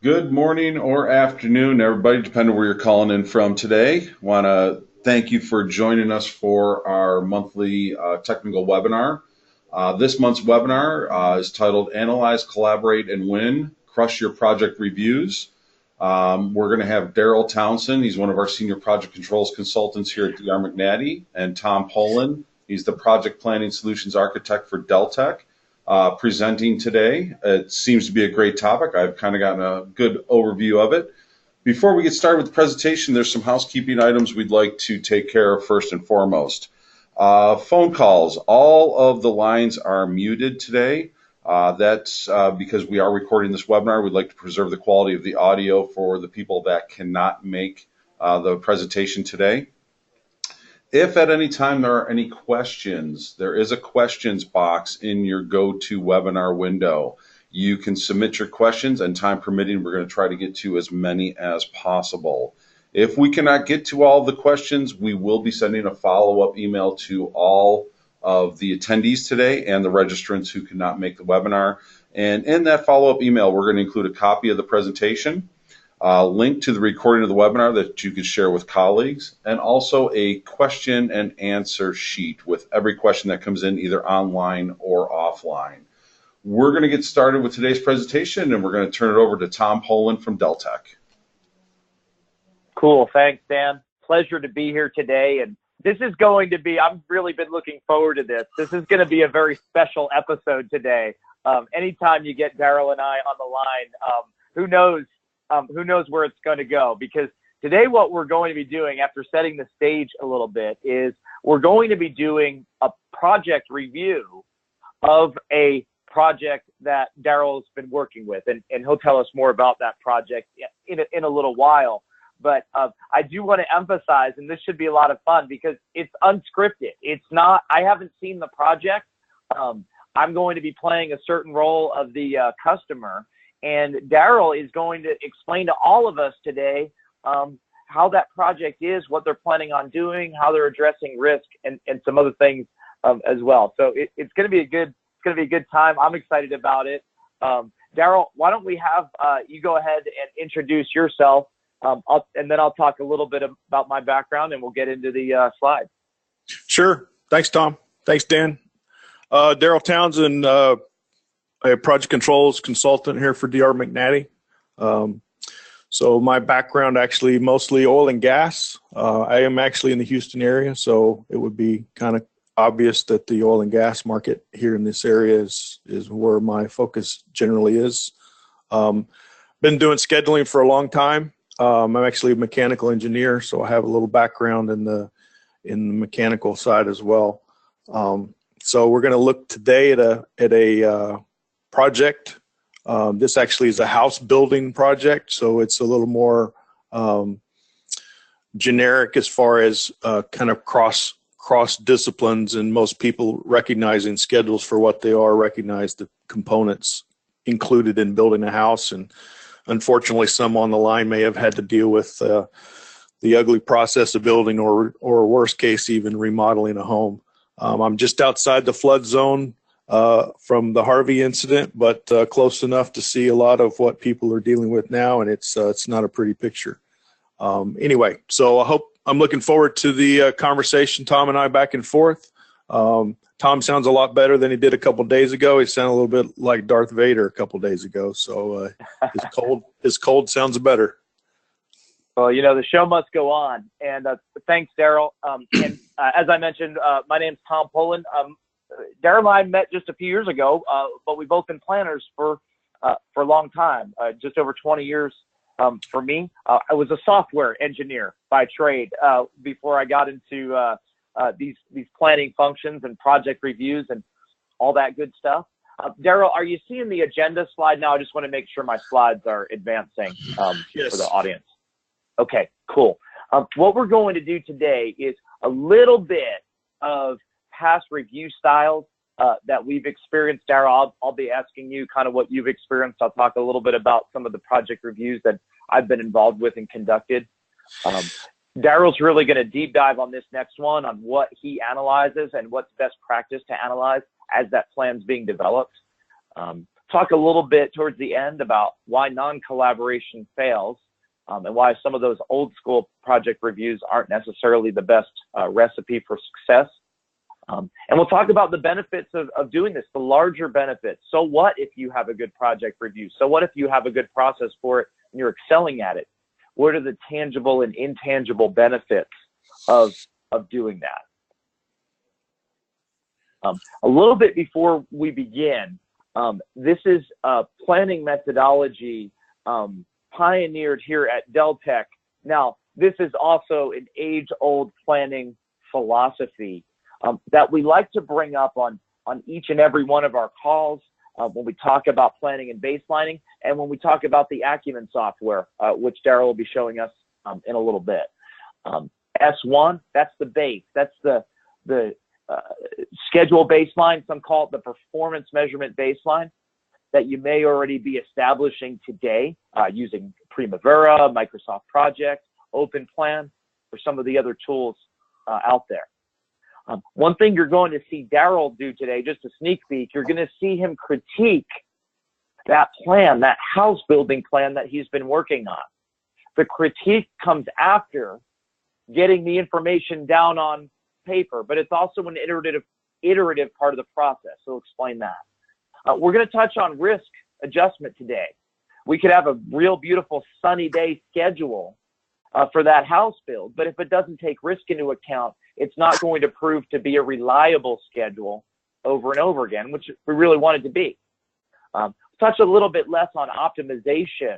Good morning or afternoon, everybody, depending where you're calling in from today. Want to thank you for joining us for our monthly technical webinar. This month's webinar is titled Analyze, Collaborate, and Win, Crush Your Project Reviews. We're going to have Daryl Townsend. He's one of our senior project controls consultants here at DR McNatty, and Tom Poland. He's the project planning solutions architect for Deltec. Presenting today. It seems to be a great topic. I've kind of gotten a good overview of it. Before we get started with the presentation, there's some housekeeping items we'd like to take care of first and foremost. Phone calls. All of the lines are muted today. That's because we are recording this webinar. We'd like to preserve the quality of the audio for the people that cannot make the presentation today. If at any time there are any questions, there is a questions box in your GoToWebinar window. You can submit your questions, and time permitting, we're going to try to get to as many as possible. If we cannot get to all of the questions, we will be sending a follow-up email to all of the attendees today and the registrants who cannot make the webinar. And in that follow-up email, we're going to include a copy of the presentation, link to the recording of the webinar that you can share with colleagues, and also a question and answer sheet with every question that comes in either online or offline. We're going to get started with today's presentation, and we're going to turn it over to Tom Poland from Deltec. Cool. Thanks, Dan. Pleasure to be here today. And this is going to be, I've really been looking forward to this. This is going to be a very special episode today. Anytime you get Daryl and I on the line, who knows where it's going to go, because today what we're going to be doing, after setting the stage a little bit, is we're going to be doing a project review of a project that Daryl's been working with, and he'll tell us more about that project in a little while. But I do want to emphasize, and this should be a lot of fun because it's unscripted. It's not, I haven't seen the project. I'm going to be playing a certain role of the customer. And Daryl is going to explain to all of us today how that project is, what they're planning on doing, how they're addressing risk, and some other things as well. So it's going to be a good time. I'm excited about it. Daryl, why don't we have you go ahead and introduce yourself, and then I'll talk a little bit about my background, and we'll get into the slides. Sure. Thanks, Tom. Thanks, Dan. Daryl Townsend. A project controls consultant here for DR McNatty. So my background actually mostly oil and gas. I am actually in the Houston area, so it would be kind of obvious that the oil and gas market here in this area is where my focus generally is. Been doing scheduling for a long time. I'm actually a mechanical engineer, so I have a little background in the mechanical side as well. So we're going to look today at a project. This actually is a house building project, so it's a little more generic as far as kind of cross disciplines, and most people recognizing schedules for what they are, recognize the components included in building a house. And unfortunately, some on the line may have had to deal with the ugly process of building, or worst case, even remodeling a home. I'm just outside the flood zone from the Harvey incident, but close enough to see a lot of what people are dealing with now, and it's not a pretty picture. Anyway, so I'm looking forward to the conversation, Tom and I, back and forth. Tom sounds a lot better than he did a couple days ago. He sounded a little bit like Darth Vader a couple days ago, so his cold sounds better. Well, the show must go on, and thanks, Daryl. And as I mentioned, my name's Tom Poland. Daryl and I met just a few years ago, but we've both been planners for a long time, just over 20 years for me. I was a software engineer by trade before I got into these planning functions and project reviews and all that good stuff. Daryl, are you seeing the agenda slide now? I just want to make sure my slides are advancing Yes. for the audience. Okay, cool. What we're going to do today is a little bit of past review styles that we've experienced. Daryl, I'll be asking you kind of what you've experienced. I'll talk a little bit about some of the project reviews that I've been involved with and conducted. Daryl's really going to deep dive on this next one, on what he analyzes and what's best practice to analyze as that plan's being developed. talk a little bit towards the end about why non-collaboration fails, and why some of those old school project reviews aren't necessarily the best recipe for success. And we'll talk about the benefits of doing this, the larger benefits. So what if you have a good project review? So what if you have a good process for it and you're excelling at it? What are the tangible and intangible benefits of doing that? A little bit before we begin, this is a planning methodology pioneered here at Deltec. Now, this is also an age-old planning philosophy that we like to bring up on each and every one of our calls when we talk about planning and baselining, and when we talk about the Acumen software, which Daryl will be showing us in a little bit. S1, that's the base. That's the schedule baseline. Some call it the performance measurement baseline that you may already be establishing today using Primavera, Microsoft Project, Open Plan, or some of the other tools out there. One thing you're going to see Daryl do today, just a sneak peek, you're going to see him critique that plan, that house building plan that he's been working on. The critique comes after getting the information down on paper, but it's also an iterative part of the process. So I'll explain that. We're going to touch on risk adjustment today. We could have a real beautiful sunny day schedule for that house build, but if it doesn't take risk into account, it's not going to prove to be a reliable schedule over and over again, which we really want it to be. Touch a little bit less on optimization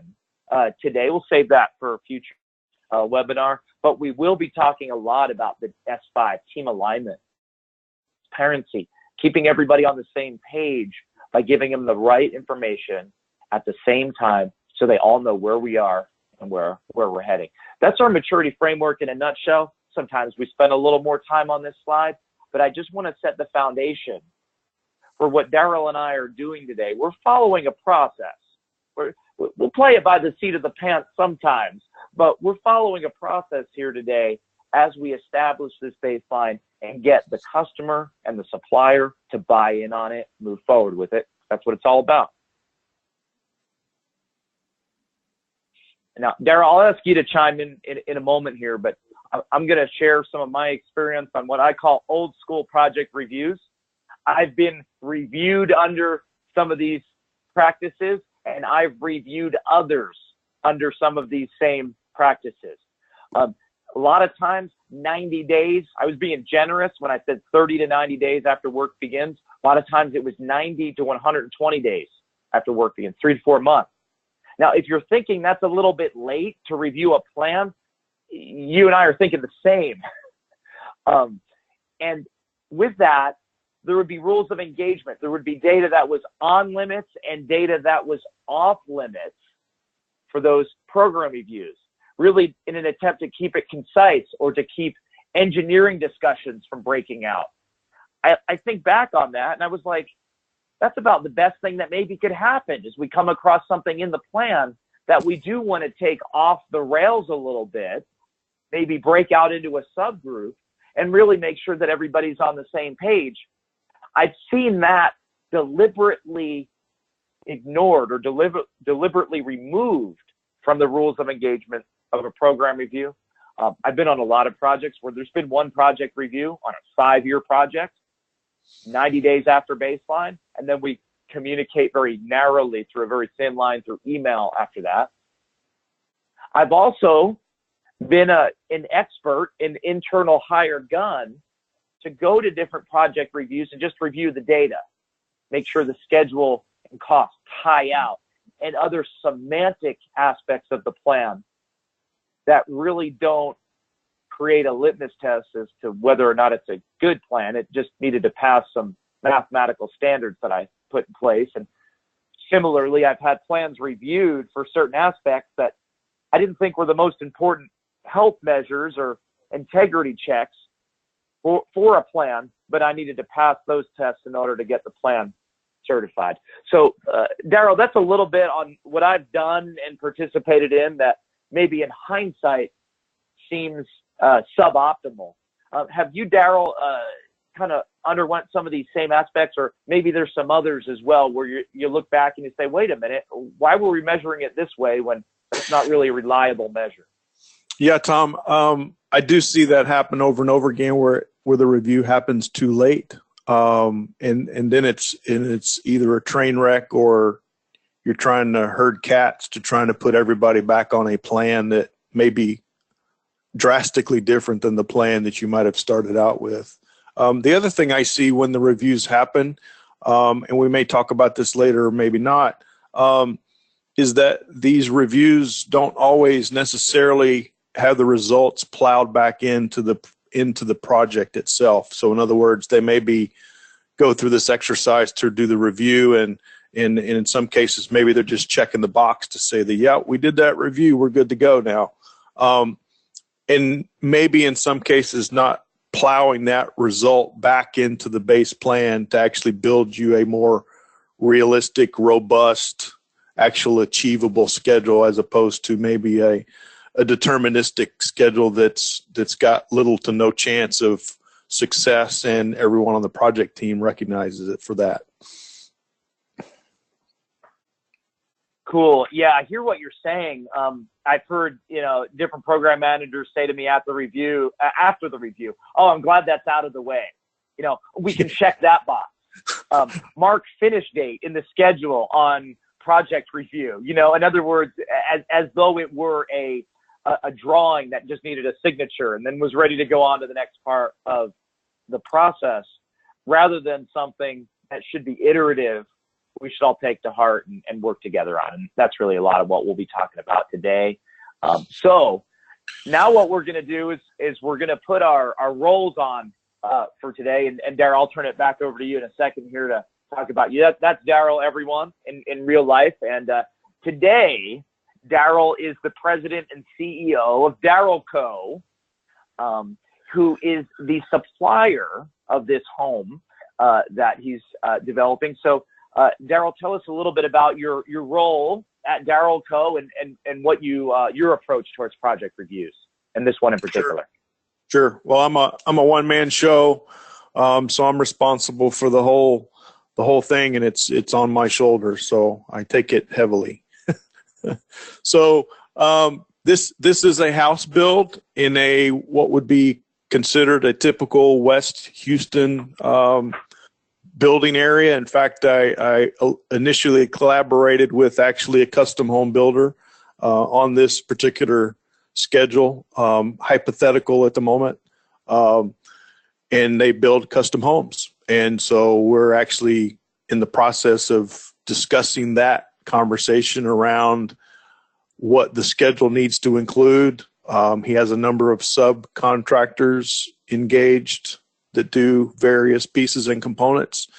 today. We'll save that for a future webinar, but we will be talking a lot about the S5, team alignment, transparency, keeping everybody on the same page by giving them the right information at the same time so they all know where we are and where we're heading. That's our maturity framework in a nutshell. Sometimes we spend a little more time on this slide, but I just want to set the foundation for what Daryl and I are doing today. We're following a process. We'll play it by the seat of the pants sometimes, but we're following a process here today as we establish this baseline and get the customer and the supplier to buy in on it, move forward with it. That's what it's all about. Now, Daryl, I'll ask you to chime in a moment here, but I'm going to share some of my experience on what I call old school project reviews. I've been reviewed under some of these practices, and I've reviewed others under some of these same practices. A lot of times, 90 days, I was being generous when I said 30 to 90 days after work begins. A lot of times it was 90 to 120 days after work begins, 3 to 4 months. Now, if you're thinking that's a little bit late to review a plan, you and I are thinking the same. And with that, there would be rules of engagement. There would be data that was on limits and data that was off limits for those program reviews, really in an attempt to keep it concise or to keep engineering discussions from breaking out. I think back on that and I was like, that's about the best thing that maybe could happen is we come across something in the plan that we do want to take off the rails a little bit, maybe break out into a subgroup and really make sure that everybody's on the same page. I've seen that deliberately ignored or deliberately removed from the rules of engagement of a program review. I've been on a lot of projects where there's been one project review on a 5-year project, 90 days after baseline, and then we communicate very narrowly through a very thin line through email after that. I've also been an expert in internal hired gun to go to different project reviews and just review the data, make sure the schedule and cost tie out, and other semantic aspects of the plan that really don't create a litmus test as to whether or not it's a good plan. It just needed to pass some mathematical standards that I put in place. And similarly, I've had plans reviewed for certain aspects that I didn't think were the most important health measures or integrity checks for a plan, but I needed to pass those tests in order to get the plan certified. So, Daryl, that's a little bit on what I've done and participated in that maybe in hindsight seems suboptimal. Have you, Daryl, kind of underwent some of these same aspects, or maybe there's some others as well where you look back and you say, wait a minute, why were we measuring it this way when it's not really a reliable measure? Yeah, Tom, I do see that happen over and over again where the review happens too late. And then it's either a train wreck or you're trying to herd cats to trying to put everybody back on a plan that may be drastically different than the plan that you might have started out with. The other thing I see when the reviews happen, and we may talk about this later or maybe not, is that these reviews don't always necessarily have the results plowed back into the project itself. So in other words, they maybe go through this exercise to do the review, and in some cases, maybe they're just checking the box to say that, yeah, we did that review, we're good to go now. And maybe in some cases not plowing that result back into the base plan to actually build you a more realistic, robust, actual achievable schedule, as opposed to maybe a deterministic schedule that's got little to no chance of success, and everyone on the project team recognizes it for that. Cool. Yeah, I hear what you're saying. I've heard, different program managers say to me after the review, oh, I'm glad that's out of the way. We can check that box. Mark finish date in the schedule on project review. In other words, as though it were a drawing that just needed a signature and then was ready to go on to the next part of the process, rather than something that should be iterative, we should all take to heart and work together on. And that's really a lot of what we'll be talking about today. So now what we're going to do is we're going to put our roles on for today. And Daryl, I'll turn it back over to you in a second here to talk about you. That's Daryl, everyone, in real life. And today, Daryl is the president and CEO of Daryl Coe, who is the supplier of this home that he's developing. So Daryl, tell us a little bit about your role at Daryl Coe and what your approach towards project reviews, and this one in particular. Sure. Well, I'm a one-man show, so I'm responsible for the whole thing, and it's on my shoulders, so I take it heavily. So this is a house build in what would be considered a typical West Houston building area. In fact, I initially collaborated with actually a custom home builder on this particular schedule, hypothetical at the moment, and they build custom homes. And so we're actually in the process of discussing that conversation around what the schedule needs to include. He has a number of subcontractors engaged that do various pieces and components.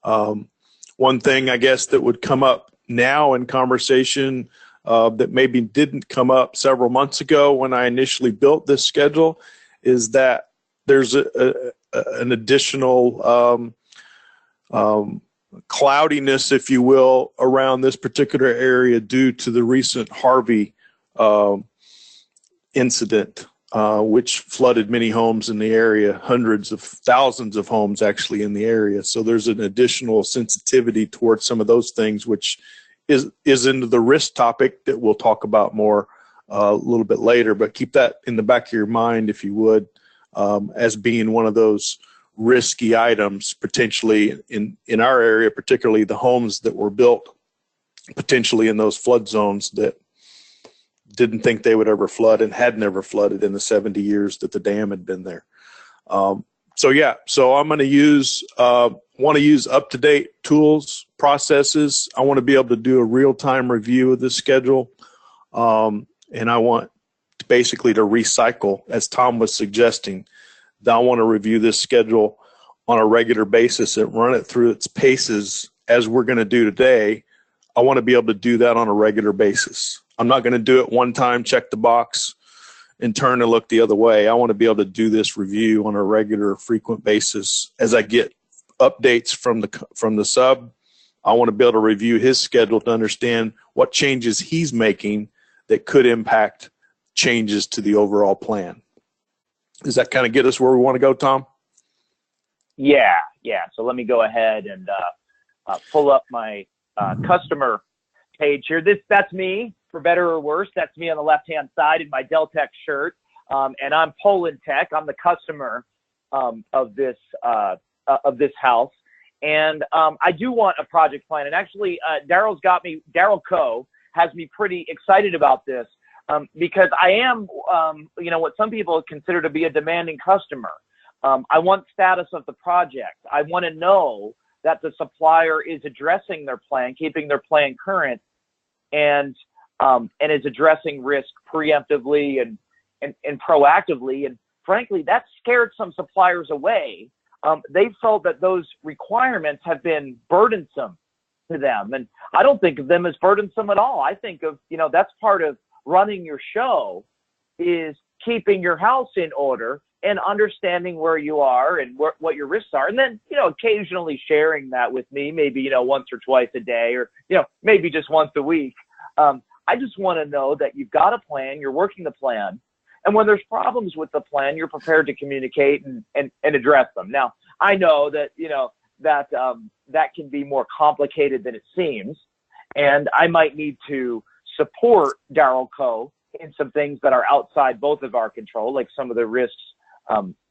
One thing, I guess, that would come up now in conversation that maybe didn't come up several months ago when I initially built this schedule is that there's an additional cloudiness, if you will, around this particular area due to the recent Harvey incident, which flooded many homes in the area, hundreds of thousands of homes actually in the area. So there's an additional sensitivity towards some of those things, which is into the risk topic that we'll talk about more a little bit later. But keep that in the back of your mind, if you would, as being one of those risky items potentially in our area, particularly the homes that were built potentially in those flood zones that didn't think they would ever flood and had never flooded in the 70 years that the dam had been there. So I'm going to want to use up-to-date tools, processes. I want to be able to do a real-time review of this schedule. And I want basically to recycle, as Tom was suggesting, that I want to review this schedule on a regular basis and run it through its paces as we're going to do today. I want to be able to do that on a regular basis. I'm not going to do it one time, check the box, and turn and look the other way. I want to be able to do this review on a regular, frequent basis. As I get updates from the sub, I want to be able to review his schedule to understand what changes he's making that could impact changes to the overall plan. Does that kind of get us where we want to go, Tom? Yeah, yeah. So let me go ahead and pull up my customer page here. That's me, for better or worse. That's me on the left-hand side in my Deltec shirt, and I'm Poland Tech. I'm the customer of this house, and I do want a project plan. And actually, Daryl Coe has me pretty excited about this because I am, what some people consider to be a demanding customer. I want status of the project. I want to know that the supplier is addressing their plan, keeping their plan current, and is addressing risk preemptively and proactively. And frankly, that scared some suppliers away. They felt that those requirements have been burdensome to them, and I don't think of them as burdensome at all. I think of, that's part of running your show, is keeping your house in order and understanding where you are and what your risks are. And then, occasionally sharing that with me, maybe, once or twice a day, or, maybe just once a week. I just want to know that you've got a plan, you're working the plan. And when there's problems with the plan, you're prepared to communicate and address them. Now, I know that, that can be more complicated than it seems. And I might need to support Daryl Coe in some things that are outside both of our control, like some of the risks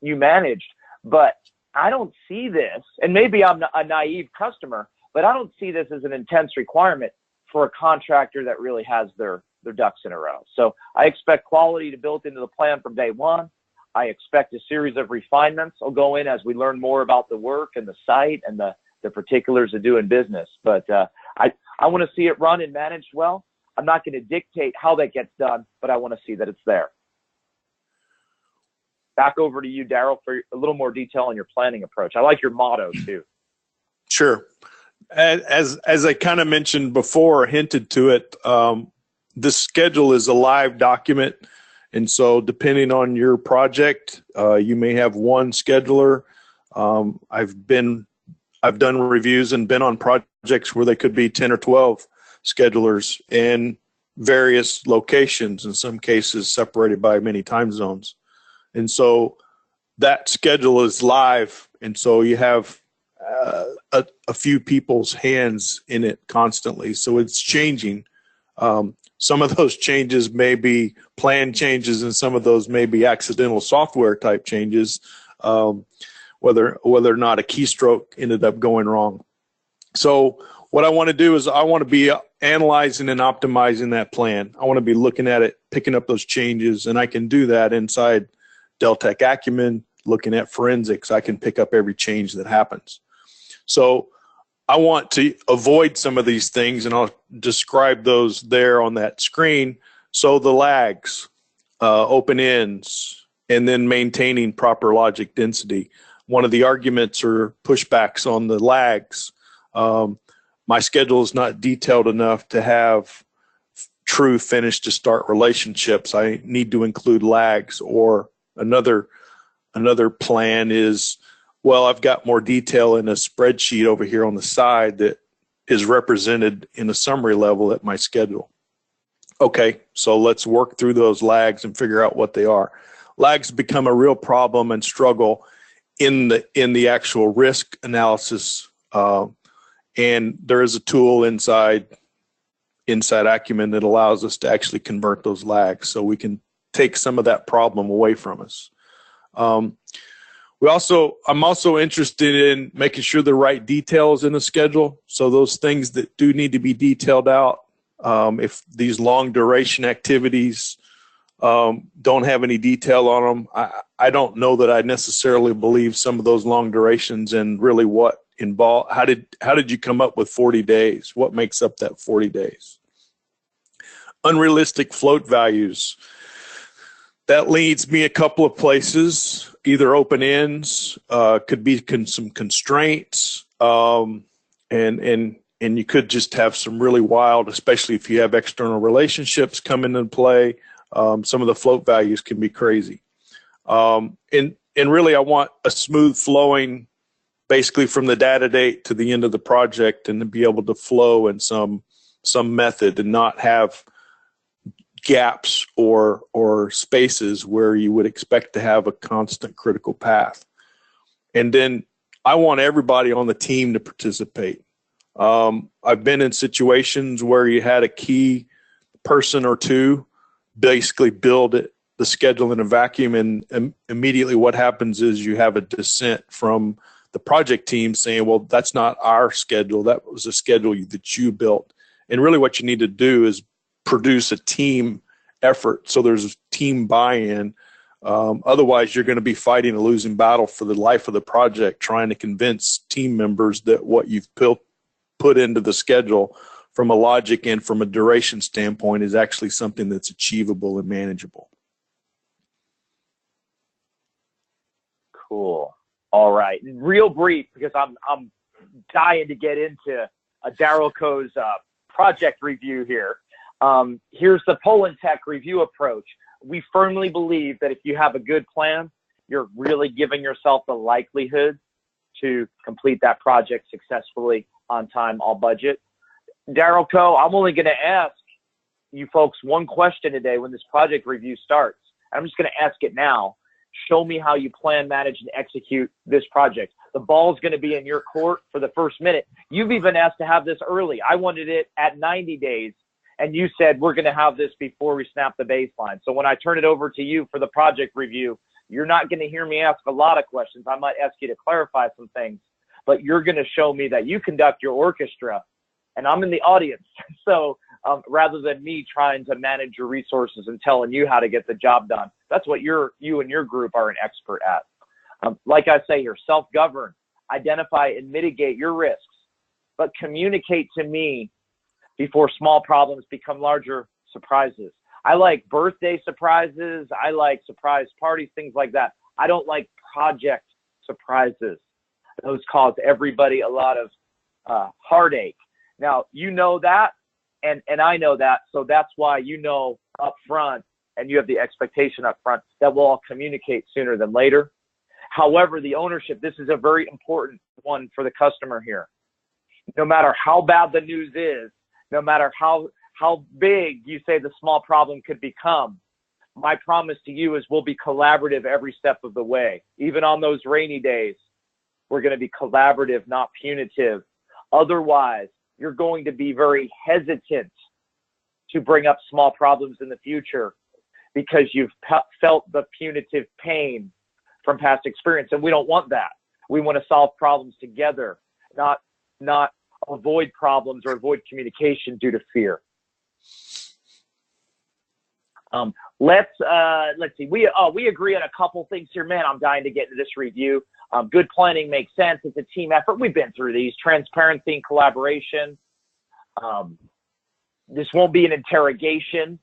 you managed. But I don't see this, and maybe I'm a naive customer, but I don't see this as an intense requirement for a contractor that really has their ducks in a row. So I expect quality to build into the plan from day one. I expect a series of refinements will go in as we learn more about the work and the site and the particulars of doing business. But I want to see it run and managed well. I'm not going to dictate how that gets done, but I want to see that it's there. Back over to you, Daryl, for a little more detail on your planning approach. I like your motto too. Sure. As I kind of mentioned before, hinted to it, this schedule is a live document. And so depending on your project, you may have one scheduler. I've done reviews and been on projects where they could be 10 or 12 schedulers in various locations, in some cases separated by many time zones. And so that schedule is live. And so you have a few people's hands in it constantly. So it's changing. Some of those changes may be planned changes, and some of those may be accidental software type changes, whether or not a keystroke ended up going wrong. So what I want to do is I want to be analyzing and optimizing that plan. I want to be looking at it, picking up those changes, and I can do that inside Deltec Acumen, looking at forensics. I can pick up every change that happens. So I want to avoid some of these things, and I'll describe those there on that screen. So the lags, open ends, and then maintaining proper logic density. One of the arguments or pushbacks on the lags, my schedule is not detailed enough to have true finish to start relationships. I need to include lags. Or another plan is, well, I've got more detail in a spreadsheet over here on the side that is represented in a summary level at my schedule. Okay, so let's work through those lags and figure out what they are. Lags become a real problem and struggle in the actual risk analysis, and there is a tool inside Acumen that allows us to actually convert those lags, so we can take some of that problem away from us. I'm also interested in making sure the right details in the schedule. So those things that do need to be detailed out, if these long duration activities don't have any detail on them, I don't know that I necessarily believe some of those long durations and really what involved. How did you come up with 40 days? What makes up that 40 days? Unrealistic float values. That leads me a couple of places, either open ends, could be some constraints, and you could just have some really wild, especially if you have external relationships come into play. Some of the float values can be crazy. And really I want a smooth flowing, basically from the data date to the end of the project, and to be able to flow in some method and not have gaps or spaces where you would expect to have a constant critical path. And then I want everybody on the team to participate. I've been in situations where you had a key person or two basically build it, the schedule in a vacuum, and immediately what happens is you have a dissent from the project team saying, well, that's not our schedule. That was a schedule that you built. And really what you need to do is produce a team effort so there's team buy-in. Otherwise, you're going to be fighting a losing battle for the life of the project, trying to convince team members that what you've put into the schedule from a logic and from a duration standpoint is actually something that's achievable and manageable. Cool. All right. Real brief, because I'm dying to get into Daryl Coe's project review here. Here's the Polentech review approach. We firmly believe that if you have a good plan, you're really giving yourself the likelihood to complete that project successfully, on time, all budget. Daryl Coe, I'm only going to ask you folks one question today when this project review starts. I'm just going to ask it now. Show me how you plan, manage, and execute this project. The ball's going to be in your court for the first minute. You've even asked to have this early. I wanted it at 90 days, and you said we're going to have this before we snap the baseline. So when I turn it over to you for the project review, you're not going to hear me ask a lot of questions. I might ask you to clarify some things, but you're going to show me that you conduct your orchestra, and I'm in the audience. So rather than me trying to manage your resources and telling you how to get the job done, that's what you and your group are an expert at. Like I say here, self-govern, identify and mitigate your risks, but communicate to me before small problems become larger surprises. I like birthday surprises. I like surprise parties, things like that. I don't like project surprises. Those cause everybody a lot of heartache. Now, you know that, and I know that, so that's why you know up front, and you have the expectation up front that we'll all communicate sooner than later. However, the ownership, this is a very important one for the customer here. No matter how bad the news is, no matter how big you say the small problem could become, my promise to you is we'll be collaborative every step of the way. Even on those rainy days, we're going to be collaborative, not punitive. Otherwise, you're going to be very hesitant to bring up small problems in the future because you've felt the punitive pain from past experience. And we don't want that. We want to solve problems together, not avoid problems or avoid communication due to fear. Let's see. We agree on a couple things here. Man, I'm dying to get into this review. Good planning makes sense. It's a team effort. We've been through these. Transparency and collaboration. This won't be an interrogation.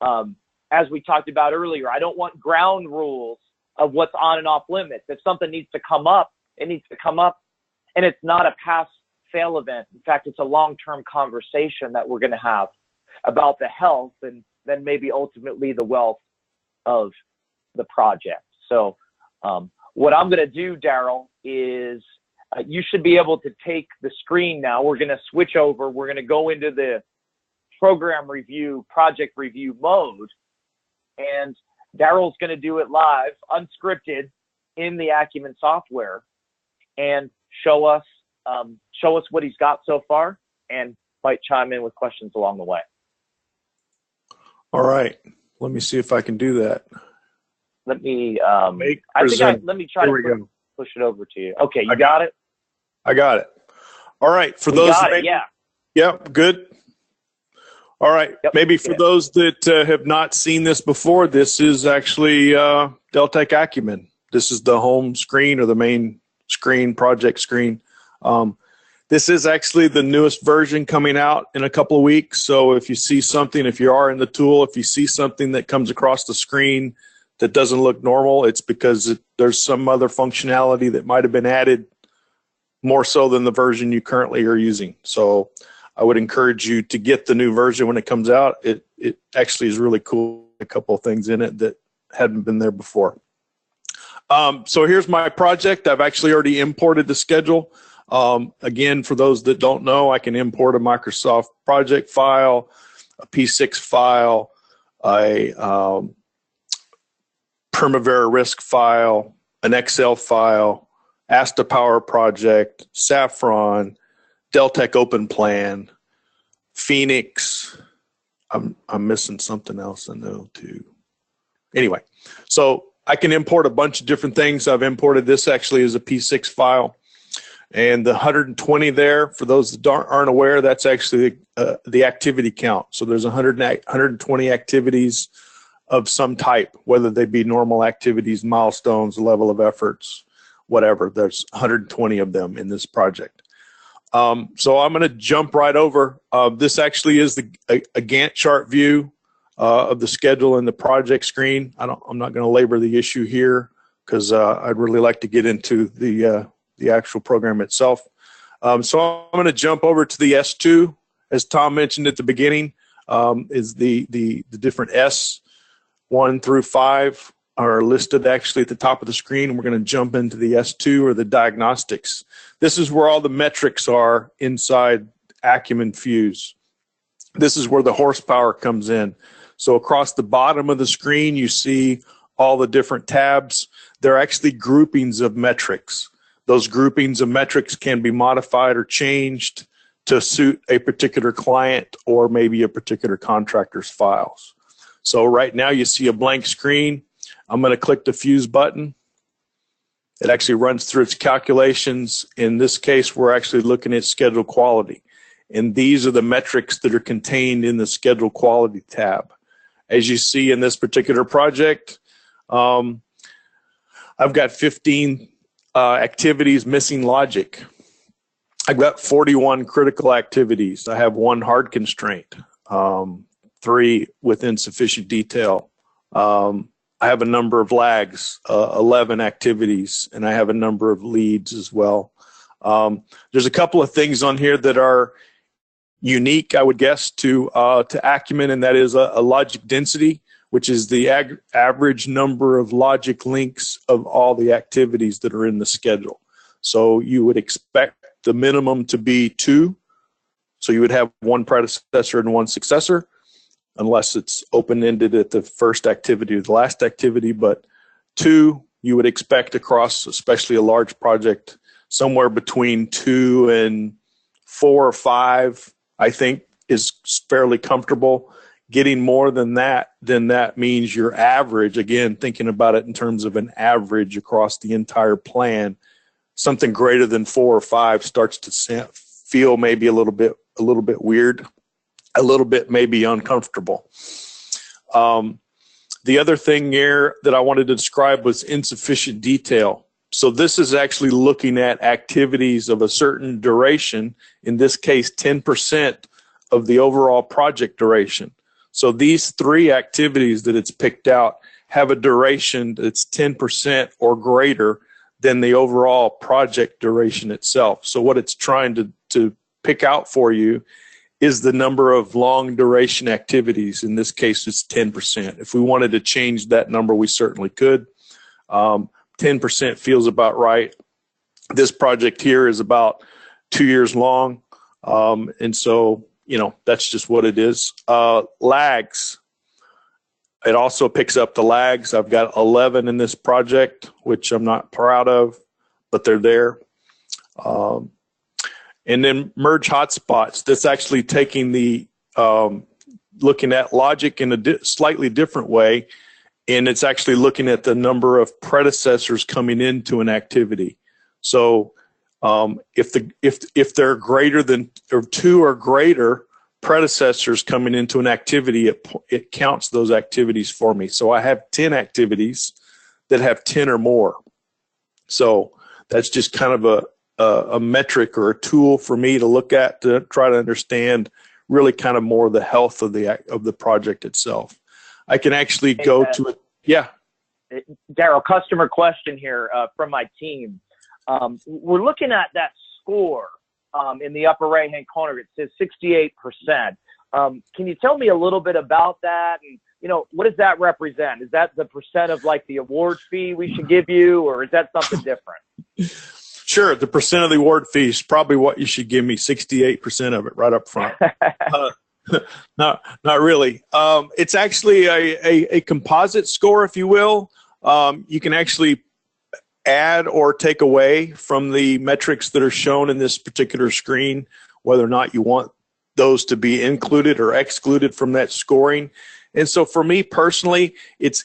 As we talked about earlier, I don't want ground rules of what's on and off limits. If something needs to come up, it needs to come up. And it's not a pass-fail event. In fact, it's a long-term conversation that we're going to have about the health and then maybe ultimately the wealth of the project. So what I'm going to do, Daryl, is you should be able to take the screen now. We're going to switch over. We're going to go into the program review, project review mode. And Daryl's going to do it live, unscripted, in the Acumen software, and show us what he's got so far, and might chime in with questions along the way. All right. Let me see if I can do that. Let me let me try to push it over to you. Okay, you got it? I got it. All right. For those Yep, good. All right. Yep. Maybe for those that have not seen this before, this is actually Deltek Acumen. This is the home screen or the main screen, project screen. This is actually the newest version coming out in a couple of weeks. So if you see something, if you are in the tool, if you see something that comes across the screen that doesn't look normal, it's because there's some other functionality that might have been added more so than the version you currently are using. So I would encourage you to get the new version when it comes out. It actually is really cool. A couple of things in it that hadn't been there before. So here's my project. I've actually already imported the schedule. Again, for those that don't know, I can import a Microsoft project file, a P6 file, a Primavera risk file, an Excel file, Asta Power Project, Saffron, Deltec Open Plan, Phoenix. I'm missing something else I know too. Anyway, so I can import a bunch of different things. I've imported this actually as a P6 file. And the 120 there, for those that aren't aware, that's actually the activity count. So there's 120 activities of some type, whether they be normal activities, milestones, level of efforts, whatever. There's 120 of them in this project. So I'm going to jump right over. This actually is a Gantt chart view of the schedule and the project screen. I'm not going to labor the issue here because I'd really like to get into the actual program itself. So I'm going to jump over to the S2. As Tom mentioned at the beginning, is the different S1 through 5 are listed actually at the top of the screen. We're going to jump into the S2 or the diagnostics. This is where all the metrics are inside Acumen Fuse. This is where the horsepower comes in. So across the bottom of the screen, you see all the different tabs. They're actually groupings of metrics. Those groupings of metrics can be modified or changed to suit a particular client or maybe a particular contractor's files. So right now you see a blank screen. I'm going to click the Fuse button. It actually runs through its calculations. In this case, we're actually looking at schedule quality. And these are the metrics that are contained in the schedule quality tab. As you see in this particular project, I've got 15 activities missing logic. I've got 41 critical activities. I have 1 hard constraint, 3 with insufficient detail. I have a number of lags, 11 activities, and I have a number of leads as well. There's a couple of things on here that are unique, I would guess, to Acumen, and that is a logic density, which is the average number of logic links of all the activities that are in the schedule. So you would expect the minimum to be 2. So you would have 1 predecessor and 1 successor, unless it's open-ended at the first activity or the last activity. But 2, you would expect across, especially a large project, somewhere between 2 and 4 or 5, I think, is fairly comfortable. Getting more than that, then that means your average, again, thinking about it in terms of an average across the entire plan, something greater than 4 or 5 starts to feel maybe a little bit weird, a little bit maybe uncomfortable. The other thing here that I wanted to describe was insufficient detail. So this is actually looking at activities of a certain duration, in this case 10% of the overall project duration. So these 3 activities that it's picked out have a duration that's 10% or greater than the overall project duration itself. So what it's trying to pick out for you is the number of long duration activities. In this case, it's 10%. If we wanted to change that number, we certainly could. 10% feels about right. This project here is about 2 years long. And so, that's just what it is. Lags. It also picks up the lags. I've got 11 in this project, which I'm not proud of, but they're there. And then merge hotspots. That's actually taking the, looking at logic in a slightly different way. And it's actually looking at the number of predecessors coming into an activity. So if they're greater than, or 2 or greater predecessors coming into an activity, it counts those activities for me. So I have 10 activities that have 10 or more. So that's just kind of a metric or a tool for me to look at to try to understand really kind of more the health of the project itself. I can actually go to it. Yeah. Daryl, customer question here from my team. We're looking at that score in the upper right-hand corner. It says 68%. Can you tell me a little bit about that? And, what does that represent? Is that the percent of like the award fee we should give you, or is that something different? Sure. The percent of the award fee is probably what you should give me, 68% of it right up front. Not really. It's actually a composite score, if you will. You can actually add or take away from the metrics that are shown in this particular screen, whether or not you want those to be included or excluded from that scoring. And so for me personally, it's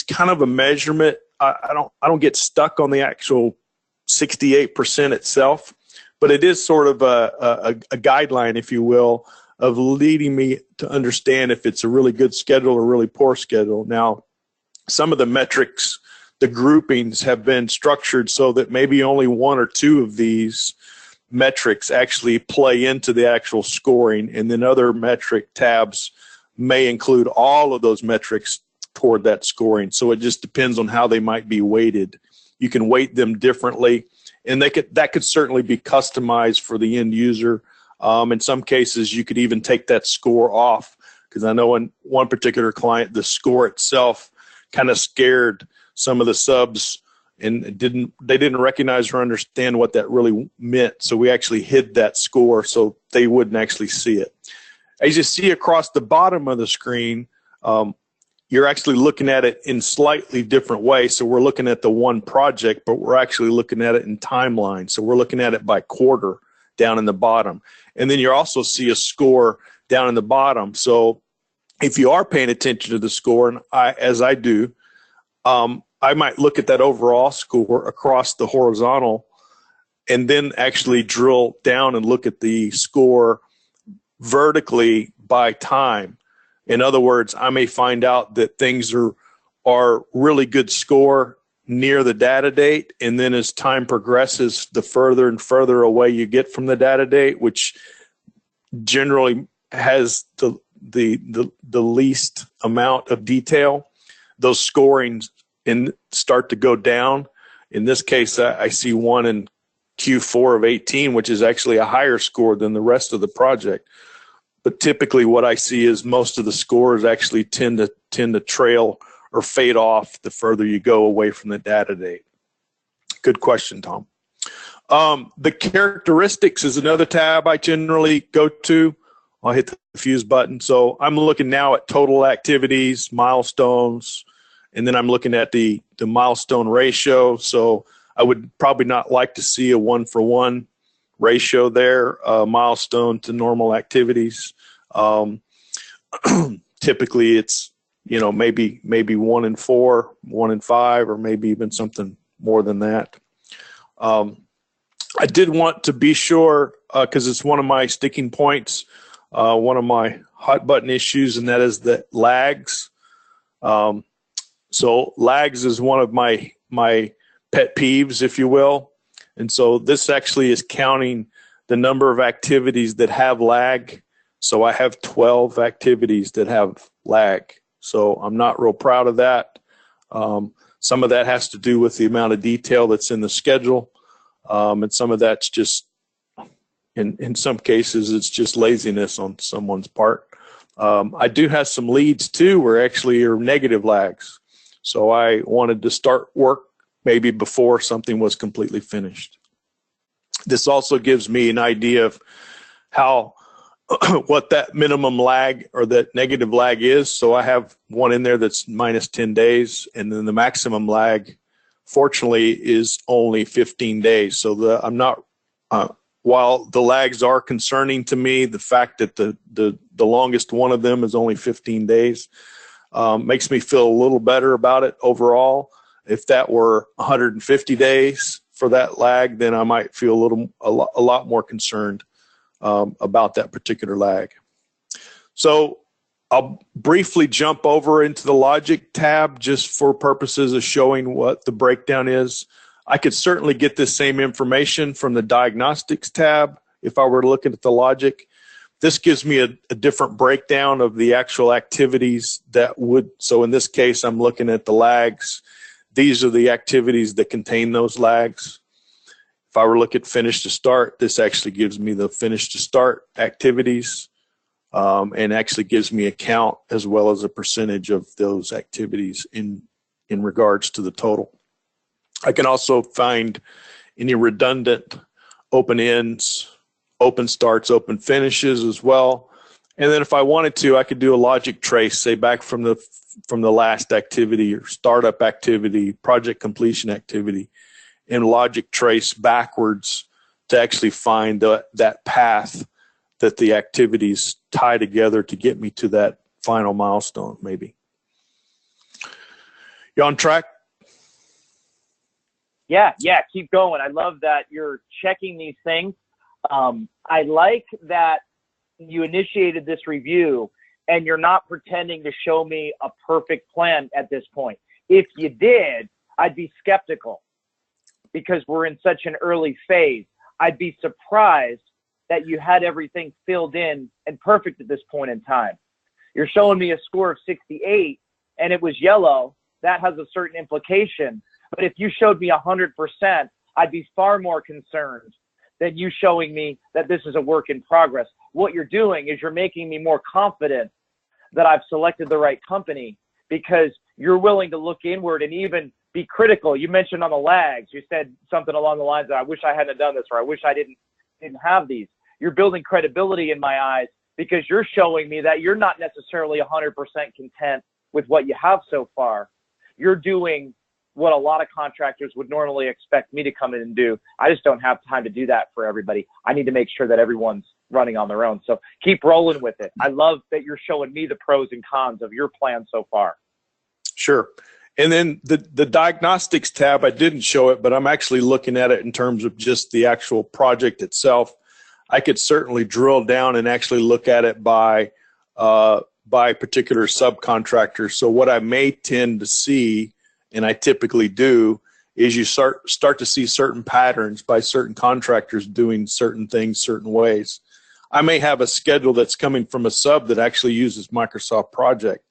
kind of a measurement. I don't get stuck on the actual 68% itself, but it is sort of a guideline, if you will, of leading me to understand if it's a really good schedule or really poor schedule. Now, some of the metrics, the groupings have been structured so that maybe only one or two of these metrics actually play into the actual scoring, and then other metric tabs may include all of those metrics toward that scoring. So it just depends on how they might be weighted. You can weight them differently, and that could certainly be customized for the end user. In some cases, you could even take that score off, because I know in one particular client, the score itself kind of scared some of the subs, and they didn't recognize or understand what that really meant. So we actually hid that score so they wouldn't actually see it. As you see across the bottom of the screen, you're actually looking at it in slightly different ways. So we're looking at the one project, but we're actually looking at it in timeline. So we're looking at it by quarter down in the bottom. And then you also see a score down in the bottom. So if you are paying attention to the score, and as I do, I might look at that overall score across the horizontal and then actually drill down and look at the score vertically by time. In other words, I may find out that things are really good score near the data date, and then as time progresses, the further and further away you get from the data date, which generally has the least amount of detail, those scorings start to go down. In this case, I see one in Q4 of 18, which is actually a higher score than the rest of the project. But typically what I see is most of the scores actually tend to trail or fade off the further you go away from the data date. Good question, Tom. The characteristics is another tab I generally go to. I'll hit the fuse button. So I'm looking now at total activities, milestones, and then I'm looking at the milestone ratio. So I would probably not like to see a 1-for-1 ratio there, milestone to normal activities. Typically it's, maybe 1 in 4, 1 in 5, or maybe even something more than that. I did want to be sure, because it's one of my sticking points, one of my hot button issues, and that is the lags. So lags is one of my pet peeves, if you will. And so this actually is counting the number of activities that have lag. So I have 12 activities that have lag. So I'm not real proud of that. Some of that has to do with the amount of detail that's in the schedule. And some of that's just, in some cases, it's just laziness on someone's part. I do have some leads too where actually are negative lags. So I wanted to start work maybe before something was completely finished. This also gives me an idea of how what that minimum lag or that negative lag is. So I have one in there that's minus 10 days, and then the maximum lag, fortunately, is only 15 days. So I'm not, while the lags are concerning to me, the fact that the longest one of them is only 15 days makes me feel a little better about it overall. If that were 150 days for that lag, then I might feel a lot more concerned about that particular lag. So I'll briefly jump over into the logic tab just for purposes of showing what the breakdown is. I could certainly get this same information from the diagnostics tab if I were looking at the logic. This gives me a different breakdown of the actual activities that would, so in this case, I'm looking at the lags. These are the activities that contain those lags. If I were to look at finish to start, this actually gives me the finish to start activities and actually gives me a count as well as a percentage of those activities in regards to the total. I can also find any redundant open ends, open starts, open finishes as well. And then if I wanted to, I could do a logic trace, say back from the last activity or startup activity, project completion activity, and logic trace backwards to actually find that path that the activities tie together to get me to that final milestone, maybe. You on track? Yeah, keep going. I love that you're checking these things. I like that you initiated this review and you're not pretending to show me a perfect plan at this point. If you did, I'd be skeptical because we're in such an early phase. I'd be surprised that you had everything filled in and perfect at this point in time. You're showing me a score of 68 and it was yellow. That has a certain implication. But if you showed me 100%, I'd be far more concerned than you showing me that this is a work in progress. What you're doing is you're making me more confident that I've selected the right company because you're willing to look inward and even be critical. You mentioned on the lags, you said something along the lines of, I wish I hadn't done this, or I wish I didn't have these. You're building credibility in my eyes because you're showing me that you're not necessarily 100% content with what you have so far. You're doing what a lot of contractors would normally expect me to come in and do. I just don't have time to do that for everybody. I need to make sure that everyone's running on their own. So keep rolling with it. I love that you're showing me the pros and cons of your plan so far. Sure. And then the diagnostics tab, I didn't show it, but I'm actually looking at it in terms of just the actual project itself. I could certainly drill down and actually look at it by particular subcontractor. So what I may tend to see, and I typically do, is you start to see certain patterns by certain contractors doing certain things certain ways. I may have a schedule that's coming from a sub that actually uses Microsoft Project.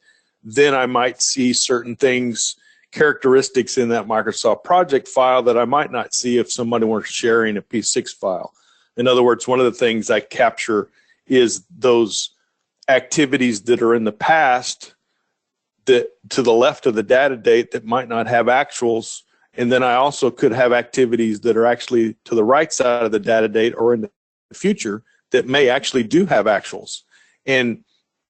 Then I might see certain things, characteristics in that Microsoft Project file that I might not see if somebody were sharing a P6 file. In other words, one of the things I capture is those activities that are in the past that to the left of the data date that might not have actuals. And then I also could have activities that are actually to the right side of the data date or in the future that may actually do have actuals. And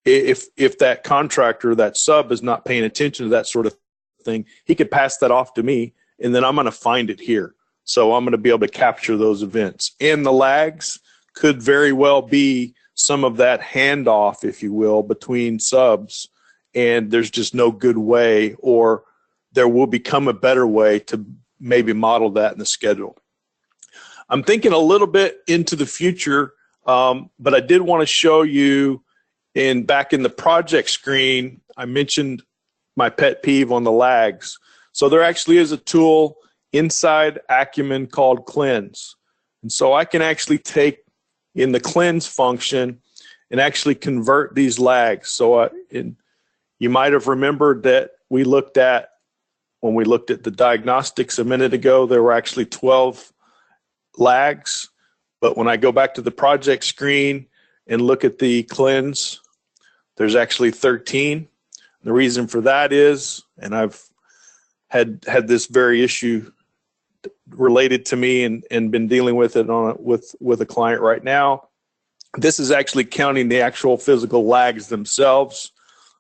if that contractor, that sub is not paying attention to that sort of thing, he could pass that off to me and then I'm going to find it here. So I'm going to be able to capture those events. And the lags could very well be some of that handoff, if you will, between subs, and there's just no good way, or there will become a better way to maybe model that in the schedule. I'm thinking a little bit into the future, but I did want to show you back in the project screen, I mentioned my pet peeve on the lags. So there actually is a tool inside Acumen called Cleanse. And so I can actually take in the cleanse function and actually convert these lags. So you might have remembered that when we looked at the diagnostics a minute ago, there were actually 12 lags. But when I go back to the project screen and look at the cleanse, there's actually 13. The reason for that is, and I've had this very issue related to me and been dealing with it with a client right now. This is actually counting the actual physical lags themselves,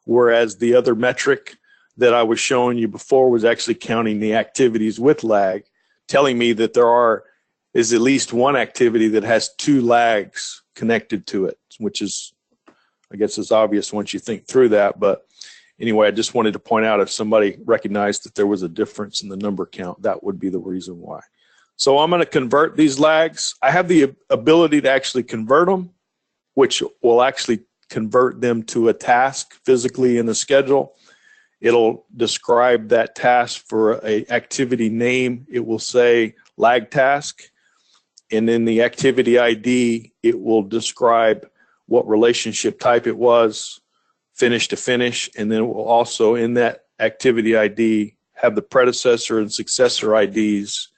whereas the other metric that I was showing you before was actually counting the activities with lag, telling me that there is at least one activity that has 2 lags connected to it, which is, I guess, is obvious once you think through that. But anyway, I just wanted to point out if somebody recognized that there was a difference in the number count, that would be the reason why. So I'm going to convert these lags. I have the ability to actually convert them, which will actually convert them to a task physically in the schedule. It'll describe that task for an activity name. It will say lag task. And in the activity ID, it will describe what relationship type it was, finish to finish, and then it will also, in that activity ID, have the predecessor and successor IDs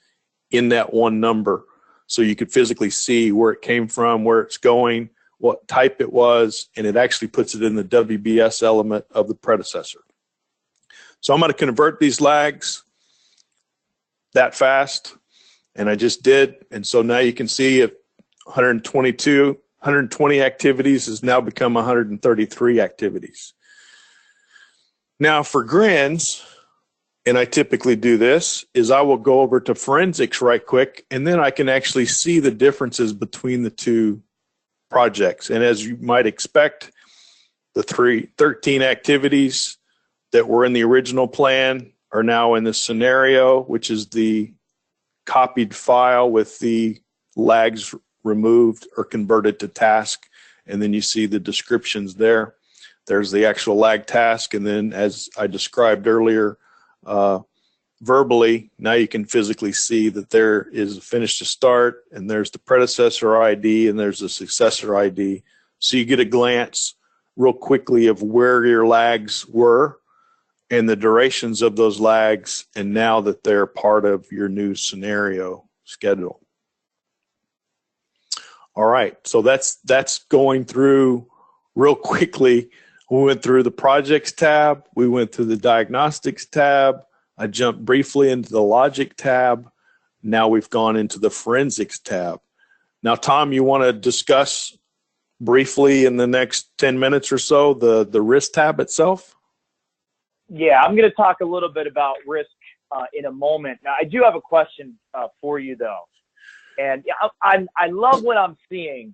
in that one number. So you could physically see where it came from, where it's going, what type it was, and it actually puts it in the WBS element of the predecessor. So I'm going to convert these lags that fast, and I just did. And so now you can see if 120 activities has now become 133 activities. Now for grins, and I typically do this, is I will go over to forensics right quick, and then I can actually see the differences between the two projects. And as you might expect, the 13 activities that were in the original plan are now in the scenario, which is the copied file with the lags removed or converted to task. And then you see the descriptions there. There's the actual lag task. And then, as I described earlier, verbally, now you can physically see that there is a finish to start, and there's the predecessor ID, and there's the successor ID. So you get a glance real quickly of where your lags were and the durations of those lags, and now that they're part of your new scenario schedule. All right, so that's going through real quickly. We went through the projects tab, we went through the diagnostics tab, I jumped briefly into the logic tab. Now we've gone into the forensics tab. Now, Tom, you want to discuss briefly in the next 10 minutes or so the risk tab itself? Yeah, I'm going to talk a little bit about risk in a moment. Now, I do have a question for you, though. And I love what I'm seeing,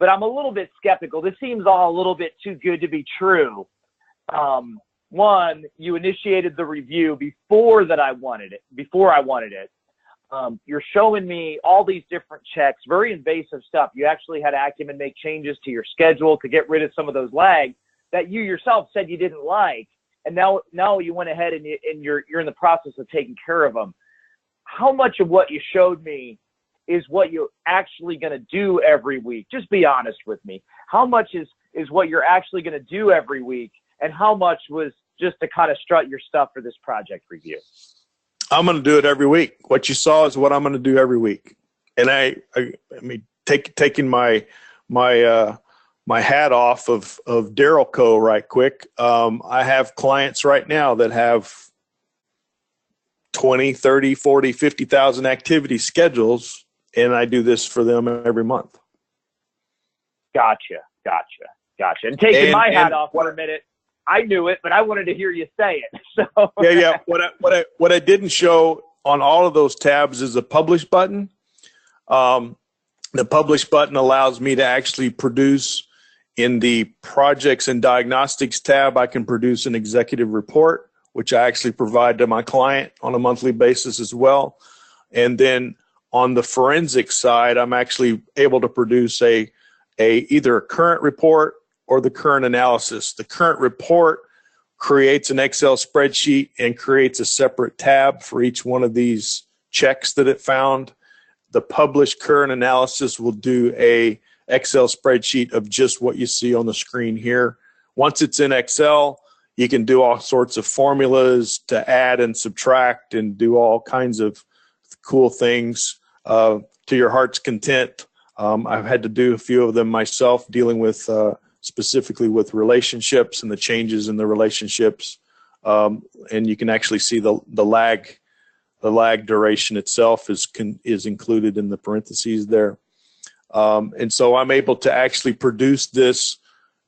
but I'm a little bit skeptical. This seems all a little bit too good to be true. One, you initiated the review before I wanted it. You're showing me all these different checks, very invasive stuff. You actually had Acumen make changes to your schedule to get rid of some of those lags that you yourself said you didn't like. And now you went ahead and you're in the process of taking care of them. How much of what you showed me is what you're actually going to do every week? Just be honest with me. How much is what you're actually going to do every week, and how much was just to kind of strut your stuff for this project review? I'm going to do it every week. What you saw is what I'm going to do every week. And I mean, taking my hat off of Daryl Coe right quick. I have clients right now that have 20, 30, 40, 50,000 activity schedules, and I do this for them every month. Gotcha. And taking my hat off for a minute, I knew it, but I wanted to hear you say it. So yeah. What I didn't show on all of those tabs is a publish button. The publish button allows me to actually produce in the projects and diagnostics tab. I can produce an executive report, which I actually provide to my client on a monthly basis as well. And then on the forensic side, I'm actually able to produce either a current report or the current analysis. The current report creates an Excel spreadsheet and creates a separate tab for each one of these checks that it found. The published current analysis will do a Excel spreadsheet of just what you see on the screen here. Once it's in Excel, you can do all sorts of formulas to add and subtract and do all kinds of cool things to your heart's content. I've had to do a few of them myself, dealing with specifically with relationships and the changes in the relationships. And you can actually see the lag duration itself is included in the parentheses there. And so I'm able to actually produce this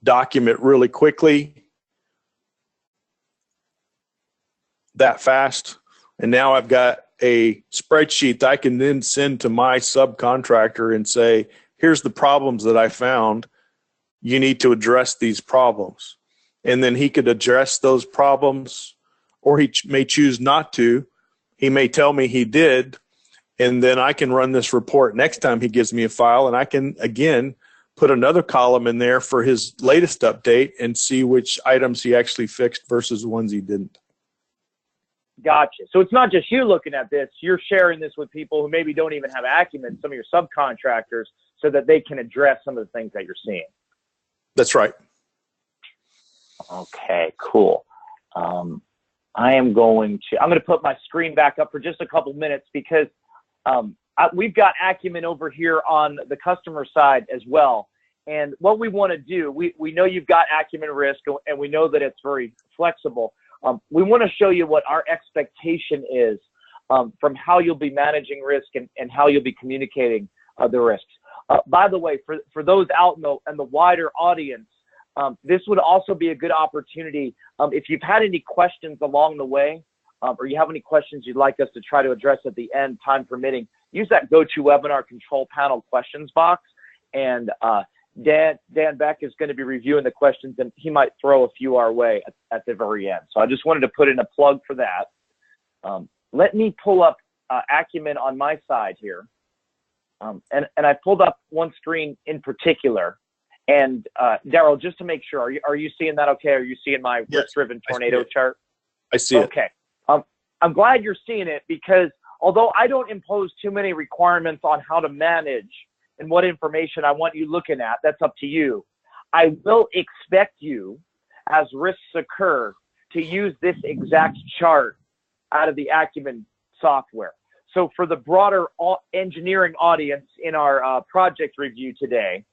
document really quickly, that fast. And now I've got a spreadsheet that I can then send to my subcontractor and say, here's the problems that I found. You need to address these problems. And then he could address those problems, or he may choose not to. He may tell me he did, and then I can run this report next time he gives me a file, and I can, again, put another column in there for his latest update and see which items he actually fixed versus the ones he didn't. Gotcha. So it's not just you looking at this. You're sharing this with people who maybe don't even have Acumen, some of your subcontractors, so that they can address some of the things that you're seeing. That's right. Okay, cool. I'm going to put my screen back up for just a couple minutes because we've got Acumen over here on the customer side as well. And what we want to do, we know you've got Acumen Risk, and we know that it's very flexible. We want to show you what our expectation is from how you'll be managing risk and how you'll be communicating the risks. By the way, for those out in the wider audience, this would also be a good opportunity. If you've had any questions along the way, or you have any questions you'd like us to try to address at the end, time permitting, use that GoToWebinar control panel questions box. And Dan Beck is going to be reviewing the questions, and he might throw a few our way at the very end. So I just wanted to put in a plug for that. Let me pull up Acumen on my side here. And I pulled up one screen in particular. And Daryl, just to make sure, are you seeing that okay? Are you seeing my risk-driven tornado chart? I see it. Okay. I'm glad you're seeing it, because although I don't impose too many requirements on how to manage and what information I want you looking at, that's up to you. I will expect you, as risks occur, to use this exact chart out of the Acumen software. So for the broader engineering audience in our project review today,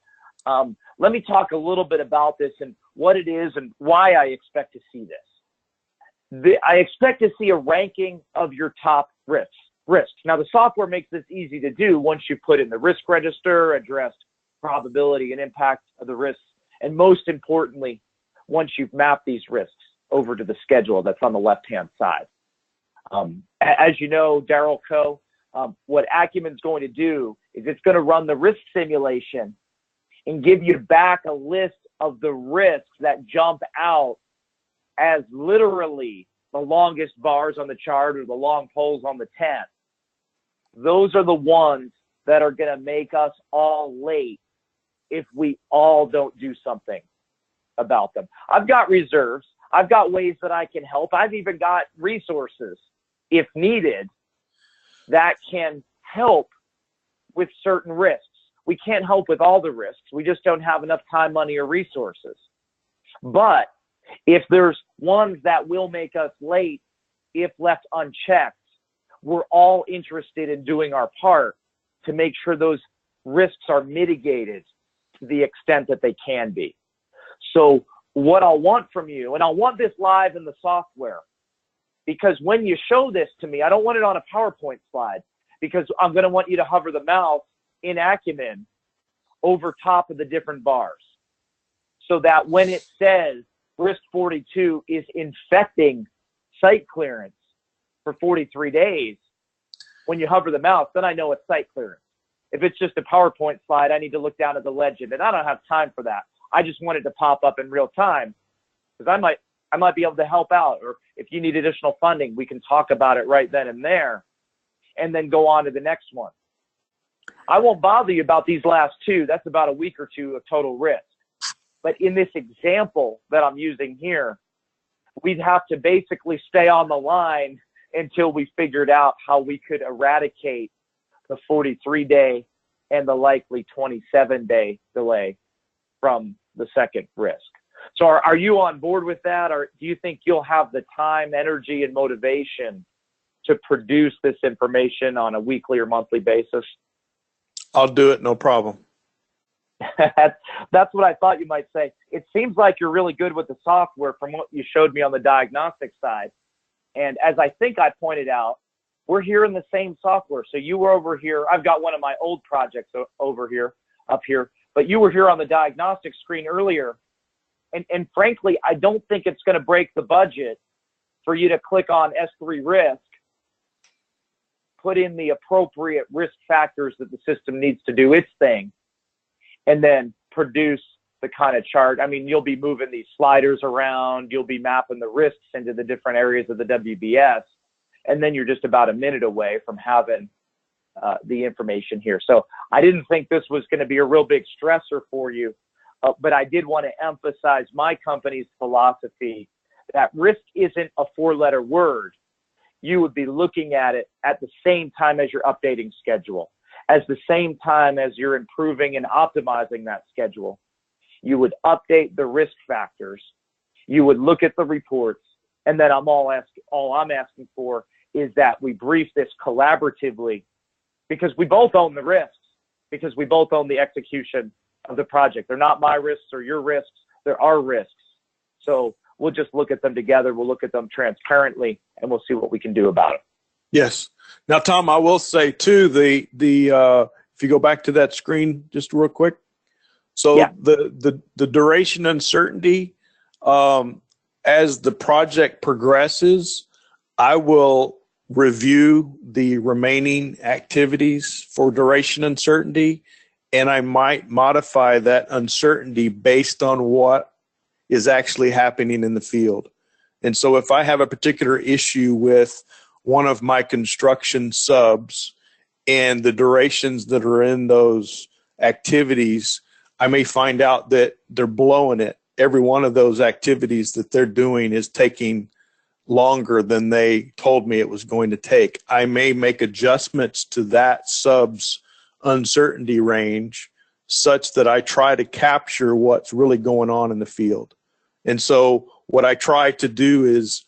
let me talk a little bit about this and what it is and why I expect to see this. I expect to see a ranking of your top risks. Now, the software makes this easy to do once you put in the risk register, addressed probability and impact of the risks, and most importantly, once you've mapped these risks over to the schedule that's on the left-hand side. As you know, Daryl Coe, what Acumen's going to do is it's going to run the risk simulation and give you back a list of the risks that jump out as literally the longest bars on the chart or the long poles on the tent. Those are the ones that are going to make us all late if we all don't do something about them. I've got reserves. I've got ways that I can help. I've even got resources, if needed, that can help with certain risks. We can't help with all the risks. We just don't have enough time, money, or resources. But if there's ones that will make us late, if left unchecked, we're all interested in doing our part to make sure those risks are mitigated to the extent that they can be. So what I'll want from you, and I'll want this live in the software, because when you show this to me, I don't want it on a PowerPoint slide, because I'm going to want you to hover the mouse in Acumen over top of the different bars, so that when it says risk 42 is infecting site clearance for 43 days, when you hover the mouse, then I know it's site clearance. If it's just a PowerPoint slide, I need to look down at the legend, and I don't have time for that. I just want it to pop up in real time, because I might be able to help out, or if you need additional funding, we can talk about it right then and there, and then go on to the next one. I won't bother you about these last two. That's about a week or two of total risk. But in this example that I'm using here, we'd have to basically stay on the line until we figured out how we could eradicate the 43-day and the likely 27-day delay from the second risk. So are you on board with that, or do you think you'll have the time, energy, and motivation to produce this information on a weekly or monthly basis? I'll do it, no problem. That's what I thought you might say. It seems like you're really good with the software from what you showed me on the diagnostic side. And as I think I pointed out, we're here in the same software. So you were over here. I've got one of my old projects over here, up here, but you were here on the diagnostic screen earlier. And frankly, I don't think it's going to break the budget for you to click on S3 risk, put in the appropriate risk factors that the system needs to do its thing, and then produce the kind of chart. I mean, you'll be moving these sliders around, you'll be mapping the risks into the different areas of the WBS, and then you're just about a minute away from having the information here. So I didn't think this was going to be a real big stressor for you, but I did want to emphasize my company's philosophy that risk isn't a four-letter word. You would be looking at it at the same time as you're updating schedule, as the same time as you're improving and optimizing that schedule. You would update the risk factors. You would look at the reports, and then all I'm asking for is that we brief this collaboratively, because we both own the risks, because we both own the execution of the project. They're not my risks or your risks, they're our risks. So we'll just look at them together. We'll look at them transparently, and we'll see what we can do about it. Yes. Now, Tom, I will say too, the if you go back to that screen just real quick. So yeah. the duration uncertainty, as the project progresses, I will review the remaining activities for duration uncertainty, and I might modify that uncertainty based on what is actually happening in the field. And so if I have a particular issue with one of my construction subs and the durations that are in those activities, I may find out that they're blowing it. Every one of those activities that they're doing is taking longer than they told me it was going to take. I may make adjustments to that sub's uncertainty range such that I try to capture what's really going on in the field. And so what I try to do is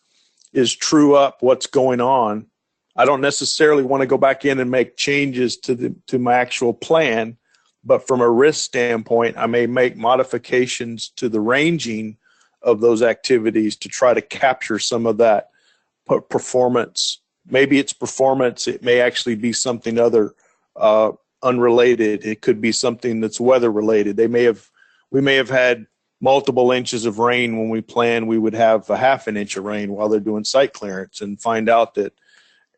true up what's going on. I don't necessarily want to go back in and make changes to my actual plan, but from a risk standpoint, I may make modifications to the ranging of those activities to try to capture some of that performance. Maybe it's performance. It may actually be something other unrelated. It could be something that's weather related. We may have had multiple inches of rain when we planned we would have a half an inch of rain while they're doing site clearance, and find out that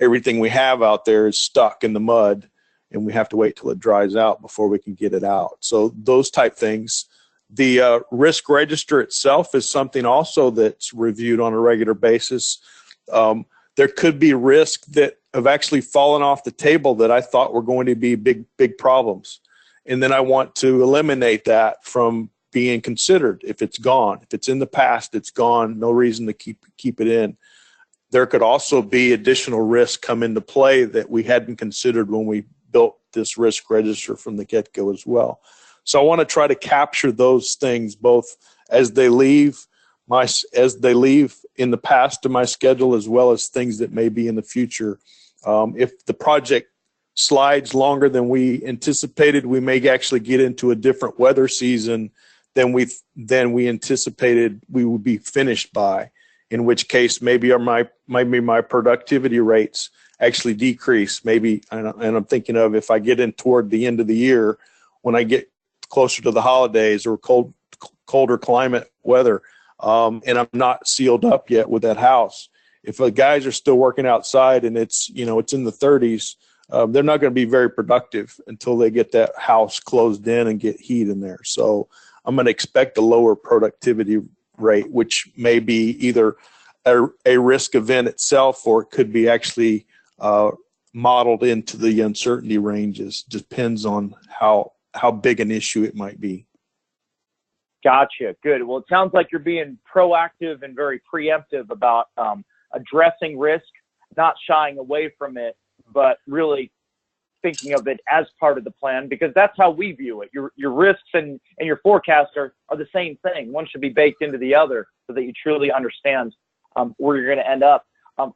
everything we have out there is stuck in the mud and we have to wait till it dries out before we can get it out. So those type things. The risk register itself is something also that's reviewed on a regular basis. There could be risk that have actually fallen off the table that I thought were going to be big problems. And then I want to eliminate that from being considered. If it's gone, if it's in the past, it's gone. No reason to keep it in. There could also be additional risk come into play that we hadn't considered when we built this risk register from the get-go as well. So I want to try to capture those things both as they leave in the past to my schedule, as well as things that may be in the future. If the project slides longer than we anticipated, we may actually get into a different weather season than we anticipated we would be finished by. In which case, maybe my productivity rates actually decrease. Maybe, and I'm thinking of if I get in toward the end of the year, when I get closer to the holidays or colder climate weather, and I'm not sealed up yet with that house. If the guys are still working outside and it's in the 30s, they're not going to be very productive until they get that house closed in and get heat in there. So I'm going to expect a lower productivity rate, which may be either a risk event itself, or it could be actually modeled into the uncertainty ranges. Depends on how big an issue it might be. Gotcha. Good. Well, it sounds like you're being proactive and very preemptive about addressing risk, not shying away from it, but really thinking of it as part of the plan, because that's how we view it. Your risks and your forecasts are the same thing. One should be baked into the other so that you truly understand where you're going to end up.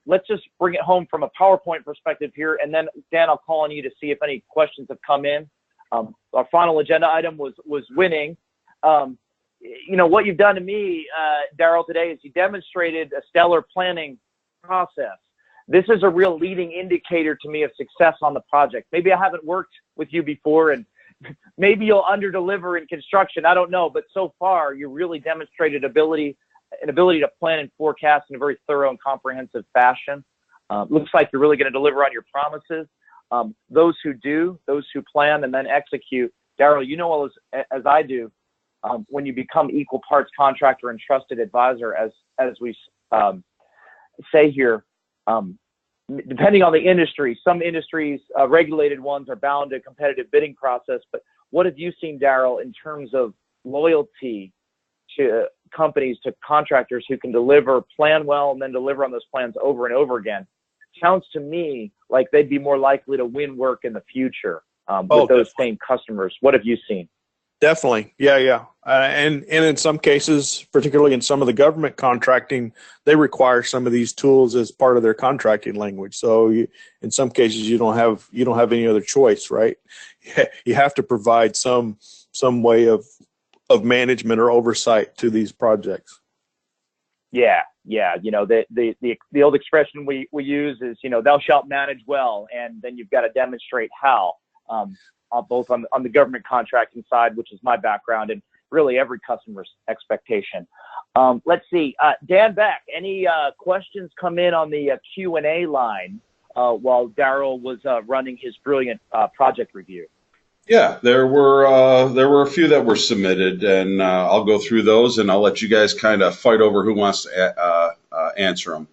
Let's just bring it home from a PowerPoint perspective here, and then Dan, I'll call on you to see if any questions have come in. Our final agenda item was winning. What you've done to me, Daryl, today is you demonstrated a stellar planning process. This is a real leading indicator to me of success on the project. Maybe I haven't worked with you before, and maybe you'll under-deliver in construction. I don't know, but so far you really demonstrated an ability to plan and forecast in a very thorough and comprehensive fashion. Looks like you're really going to deliver on your promises. Those who do, those who plan and then execute. Daryl, you know as I do, when you become equal parts contractor and trusted advisor, as we say here, depending on the industry, some industries, regulated ones, are bound to a competitive bidding process. But what have you seen, Daryl, in terms of loyalty to companies, to contractors who can plan well, and then deliver on those plans over and over again? Sounds to me like they'd be more likely to win work in the future with those same customers. What have you seen? Definitely. Yeah. And in some cases, particularly in some of the government contracting, they require some of these tools as part of their contracting language. So in some cases, you don't have any other choice, right? You have to provide some way of management or oversight to these projects. Yeah. The old expression we use is, thou shalt manage well, and then you've got to demonstrate how. Both on the government contracting side, which is my background, really every customer's expectation. Let's see, Dan Beck, any questions come in on the Q&A line while Daryl was running his brilliant project review? Yeah, there were a few that were submitted, and I'll go through those, and I'll let you guys kind of fight over who wants to answer them.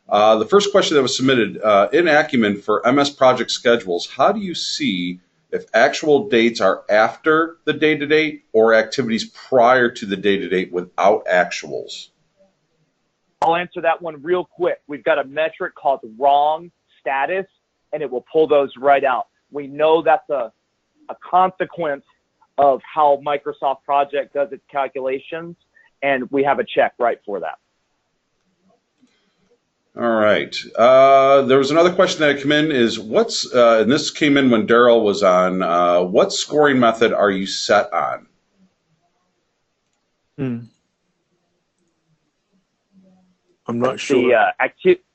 The first question that was submitted, in Acumen for MS project schedules, how do you see if actual dates are after the date or activities prior to the date without actuals? I'll answer that one real quick. We've got a metric called wrong status, and it will pull those right out. We know that's a consequence of how Microsoft Project does its calculations, and we have a check right for that. All right. There was another question that came in is and this came in when Daryl was on, what scoring method are you set on? I'm not sure.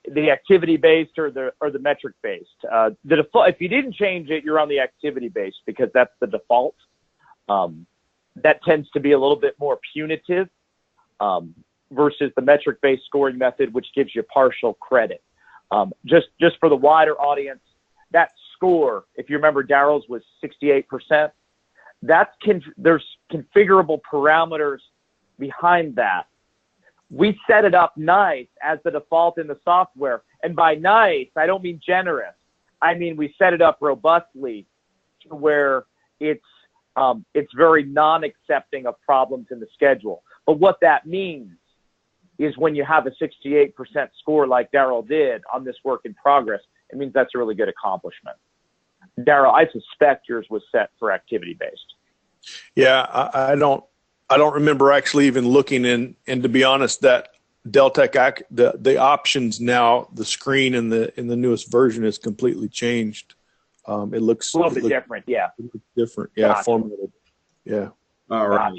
The activity-based or the metric-based. The default, if you didn't change it, you're on the activity-based because that's the default. That tends to be a little bit more punitive versus the metric-based scoring method, which gives you partial credit. Just for the wider audience, that score, if you remember, Daryl's was 68%. There's configurable parameters behind that. We set it up nice as the default in the software. And by nice, I don't mean generous. I mean, we set it up robustly to where it's very non-accepting of problems in the schedule. But what that means is when you have a 68% score like Daryl did on this work in progress, it means that's a really good accomplishment. Daryl, I suspect yours was set for activity-based. Yeah, I don't remember actually even looking in, and to be honest, that Deltek the options now, the screen in the newest version is completely changed. It looks a little bit different, yeah. Different, yeah, gotcha. Formatted, yeah. All right.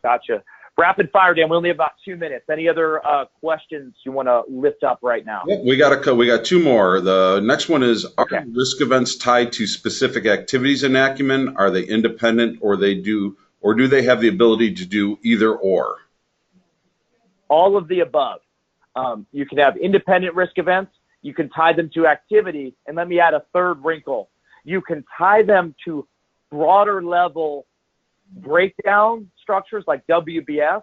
Gotcha. Rapid fire, Dan. We only have about 2 minutes. Any other questions you want to lift up right now? Yeah, we got two more. The next one is: Are risk events tied to specific activities in Acumen? Are they independent, or do they have the ability to do either or? All of the above. You can have independent risk events. You can tie them to activity. And let me add a third wrinkle. You can tie them to broader level breakdown structures like WBS,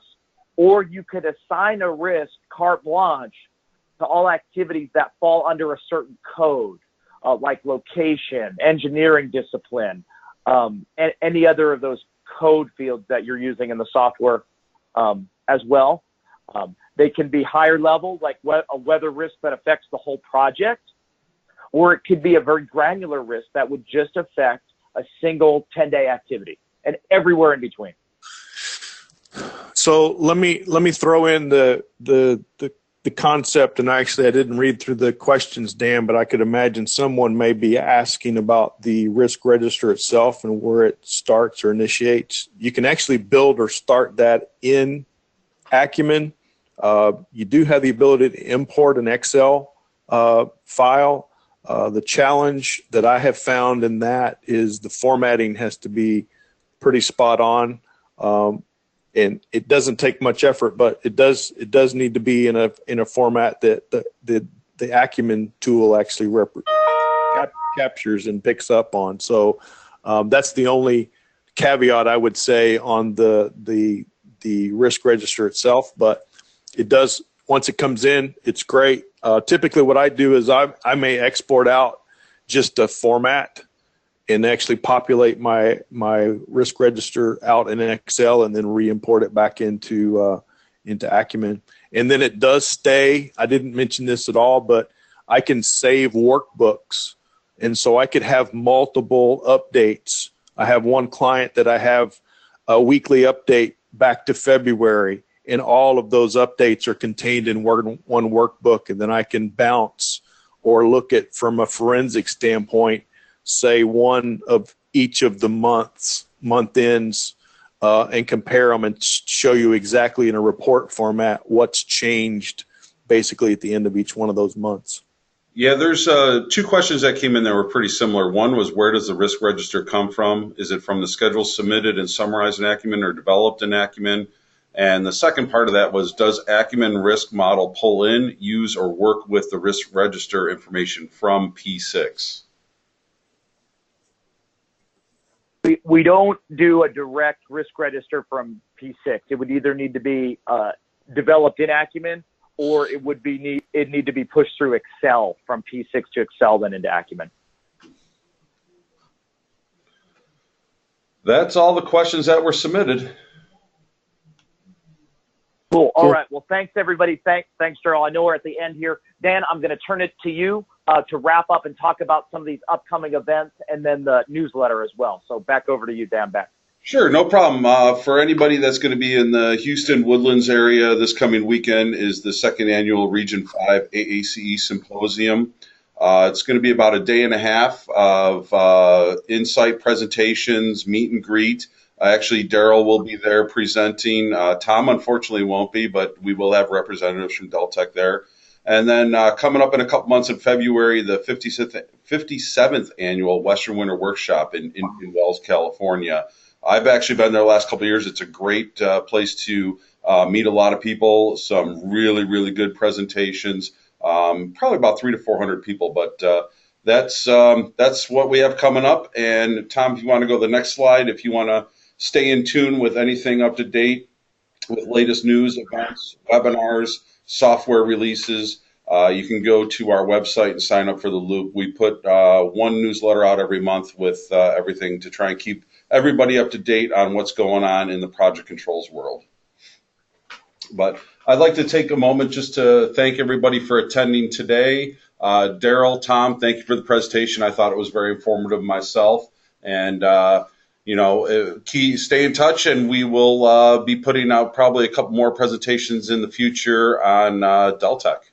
or you could assign a risk carte blanche to all activities that fall under a certain code, like location, engineering discipline, and any other of those code fields that you're using in the software as well. They can be higher level, like a weather risk that affects the whole project, or it could be a very granular risk that would just affect a single 10-day activity and everywhere in between. So let me throw in the concept, and actually I didn't read through the questions, Dan, but I could imagine someone may be asking about the risk register itself and where it starts or initiates. You can actually build or start that in Acumen. You do have the ability to import an Excel file. The challenge that I have found in that is the formatting has to be pretty spot on. And it doesn't take much effort, but it does need to be in a format that the Acumen tool actually captures and picks up on. So that's the only caveat I would say on the risk register itself. But it does, once it comes in, it's great. Typically, what I do is I may export out just a format and actually populate my risk register out in Excel and then re-import it back into Acumen. And then it does stay. I didn't mention this at all, but I can save workbooks. And so I could have multiple updates. I have one client that I have a weekly update back to February, and all of those updates are contained in one workbook. And then I can bounce or look at from a forensic standpoint, say one of each of the month ends, and compare them and show you exactly in a report format what's changed basically at the end of each one of those months. Yeah, there's two questions that came in that were pretty similar. One was, where does the risk register come from? Is it from the schedule submitted and summarized in Acumen or developed in Acumen? And the second part of that was, does Acumen risk model pull in, use, or work with the risk register information from P6? We don't do a direct risk register from P6. It would either need to be developed in Acumen, or it would need to be pushed through Excel from P6 to Excel, then into Acumen. That's all the questions that were submitted. Cool. All right. Well, thanks, everybody. Thanks, Daryl. I know we're at the end here. Dan, I'm going to turn it to you to wrap up and talk about some of these upcoming events and then the newsletter as well. So back over to you, Dan. Back. Sure, no problem. For anybody that's going to be in the Houston Woodlands area this coming weekend is the second annual Region 5 AACE Symposium. It's going to be about a day and a half of insight presentations, meet and greet. Actually, Daryl will be there presenting. Tom, unfortunately, won't be, but we will have representatives from Deltec there. And then coming up in a couple months in February, the 57th annual Western Winter Workshop in Wells, California. I've actually been there the last couple of years. It's a great place to meet a lot of people, some really, really good presentations, probably about 300 to 400 people, but that's what we have coming up. And Tom, if you want to go to the next slide, if you want to stay in tune with anything up to date with latest news, events, webinars, software releases, you can go to our website and sign up for the Loop. We put one newsletter out every month with everything to try and keep everybody up to date on what's going on in the project controls world. But I'd like to take a moment just to thank everybody for attending today. Daryl, Tom, thank you for the presentation. I thought it was very informative myself. And, stay in touch, and we will be putting out probably a couple more presentations in the future on Deltec.